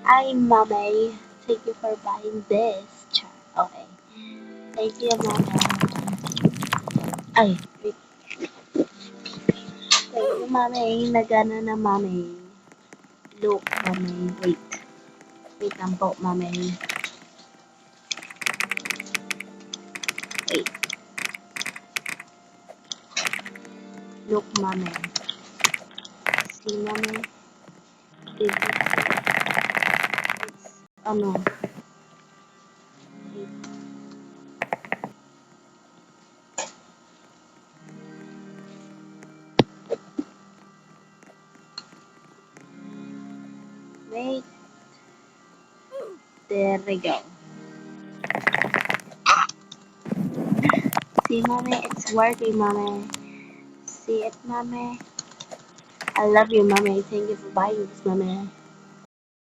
Hi, mommy. Thank you for buying this. Okay. Thank you, mommy. Ay, wait. Thank you, mommy. Nagana na, mommy. Look, mommy. Wait. Wait lang po, mommy. Wait. Look, mommy. See, mommy. Did you see? It's, ano, wait. Wait. There we go. See, mommy, it's working, mommy. See it, mommy? I love you, mommy. Thank you for buying this, mommy.